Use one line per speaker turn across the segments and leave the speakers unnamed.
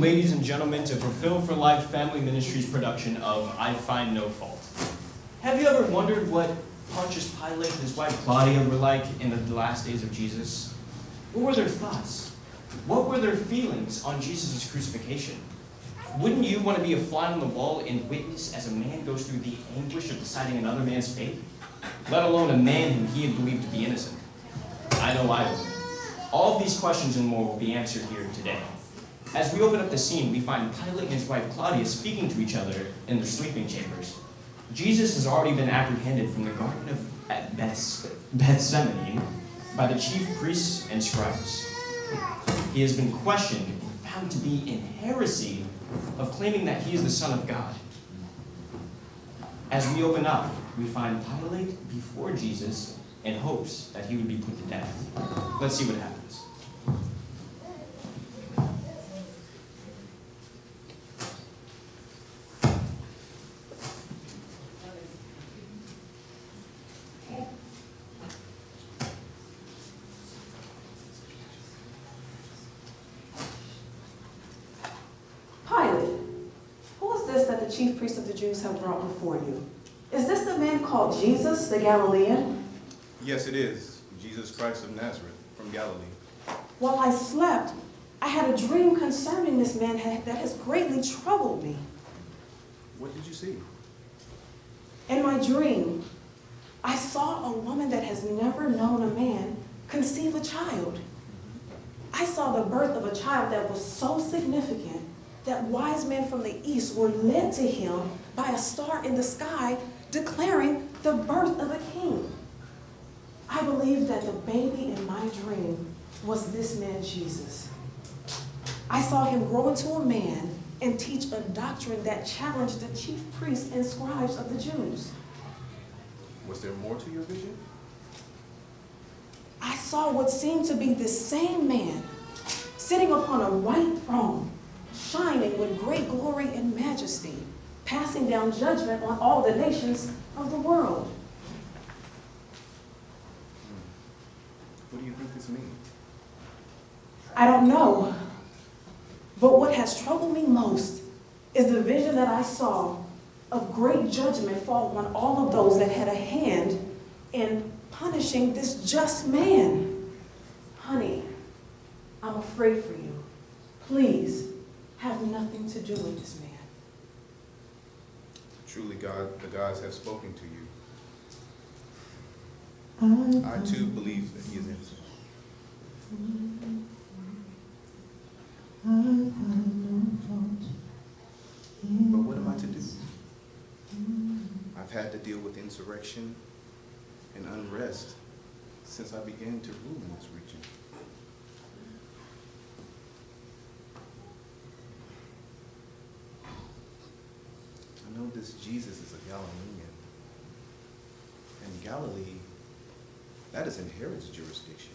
ladies and gentlemen, to F4LFM Family Ministries production of I Find No Fault. Have you ever wondered what Pontius Pilate and his wife Claudia were like in the last days of Jesus? What were their thoughts? What were their feelings on Jesus' crucifixion? Wouldn't you want to be a fly on the wall and witness as a man goes through the anguish of deciding another man's fate? Let alone a man whom he had believed to be innocent. I know I would. All of these questions and more will be answered here today. As we open up the scene, we find Pilate and his wife Claudia speaking to each other in their sleeping chambers. Jesus has already been apprehended from the Garden of Gethsemane by the chief priests and scribes. He has been questioned and found to be in heresy of claiming that he is the Son of God. As we open up, we find Pilate before Jesus in hopes that he would be put to death. Let's see what happens.
Pilate, who is this that the chief priests of the Jews have brought before you? Is this the man called Jesus, the Galilean?
Yes, it is. Jesus Christ of Nazareth, from Galilee.
While I slept, I had a dream concerning this man that has greatly troubled me.
What did you see?
In my dream, I saw a woman that has never known a man conceive a child. I saw the birth of a child that was so significant that wise men from the east were led to him by a star in the sky declaring the birth of a king. I believe that the baby in my dream was this man Jesus. I saw him grow into a man and teach a doctrine that challenged the chief priests and scribes of the Jews.
Was there more to your vision?
I saw what seemed to be the same man sitting upon a white throne, shining with great glory and majesty, passing down judgment on all the nations of the world.
What do you think this means?
I don't know, but what has troubled me most is the vision that I saw of great judgment fall on all of those that had a hand in punishing this just man. Honey, I'm afraid for you. Please have nothing to do with this man.
Truly, God, the gods have spoken to you. I too believe that he is innocent. But what am I to do? I've had to deal with insurrection and unrest since I began to rule in this region. I know this Jesus is a Galilean. And Galilee, that is in Herod's jurisdiction.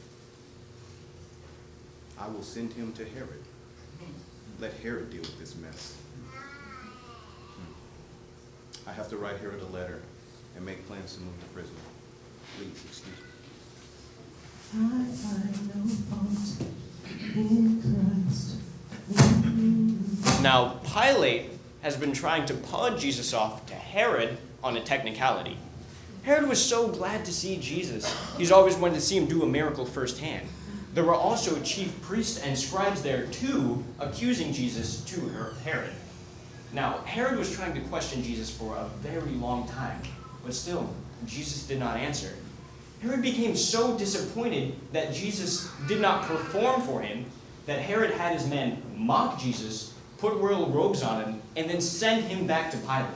I will send him to Herod. Let Herod deal with this mess. I have to write Herod a letter and make plans to move the prisoner. Please, excuse me.
I find no fault in Christ.
Now, Pilate has been trying to pawn Jesus off to Herod on a technicality. Herod was so glad to see Jesus. He's always wanted to see him do a miracle firsthand. There were also chief priests and scribes there too, accusing Jesus to Herod. Now, Herod was trying to question Jesus for a very long time, but still, Jesus did not answer. Herod became so disappointed that Jesus did not perform for him that Herod had his men mock Jesus, put royal robes on him, and then send him back to Pilate.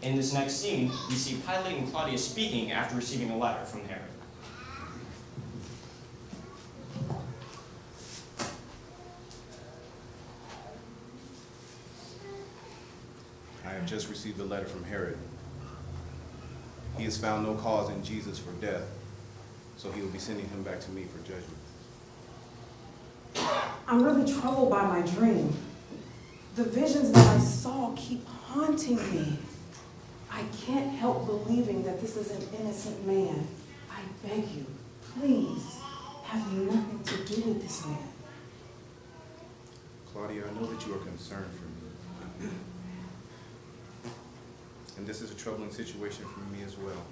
In this next scene, we see Pilate and Claudia speaking after receiving a letter from Herod.
I have just received a letter from Herod. He has found no cause in Jesus for death, so he will be sending him back to me for judgment.
I'm really troubled by my dream. The visions that I saw keep haunting me. I can't help believing that this is an innocent man. I beg you, please have nothing to do with this man.
Claudia, I know that you are concerned for me. And this is a troubling situation for me as well.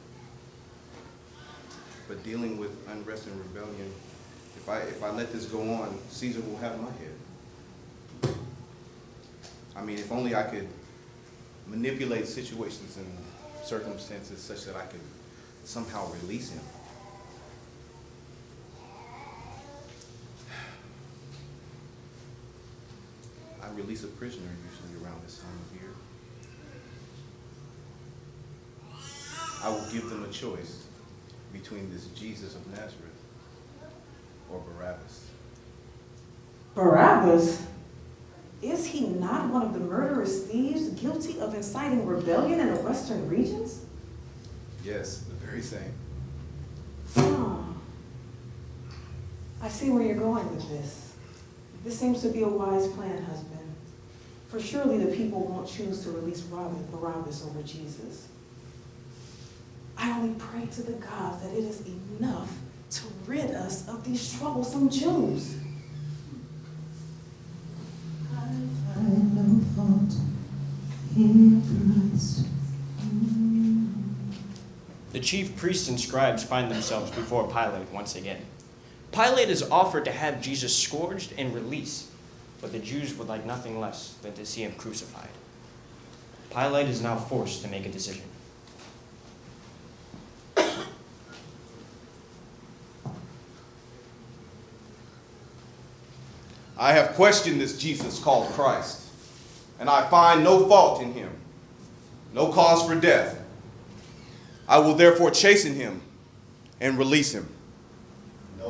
But dealing with unrest and rebellion, if I let this go on, Caesar will have my head. I mean, if only I could manipulate situations and circumstances such that I could somehow release him. I release a prisoner usually around this time of year. I will give them a choice between this Jesus of Nazareth or Barabbas.
Barabbas? Is he not one of the murderous thieves guilty of inciting rebellion in the western regions?
Yes, the very same.
Oh. I see where you're going with this. This seems to be a wise plan, husband. For surely the people won't choose to release Barabbas over Jesus. I only pray to the gods that it is enough to rid us of these troublesome Jews.
I find no fault in Christ.
The chief priests and scribes find themselves before Pilate once again. Pilate is offered to have Jesus scourged and released, but the Jews would like nothing less than to see him crucified. Pilate is now forced to make a decision.
I have questioned this Jesus called Christ, and I find no fault in him, no cause for death. I will therefore chasten him and release him.
No!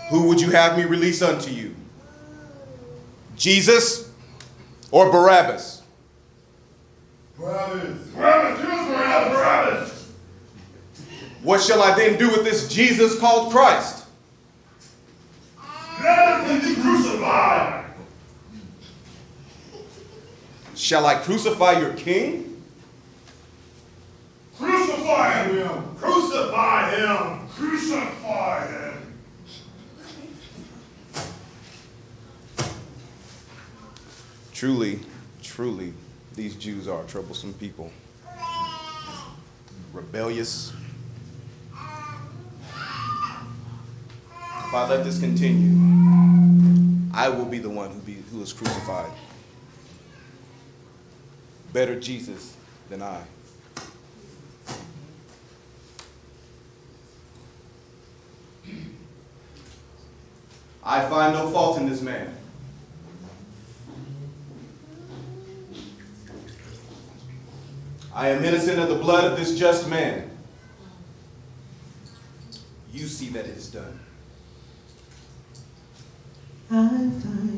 Who would you have me release unto you? Jesus or Barabbas?
Barabbas! Barabbas!
What shall I then do with this Jesus called Christ?
Let him be crucified!
Shall I crucify your king?
Crucify him! Crucify him! Crucify him!
Truly, truly, these Jews are a troublesome people. Rebellious. If I let this continue, I will be the one who is crucified. Better Jesus than I. I find no fault in this man. I am innocent of the blood of this just man. You see that it is done.
I find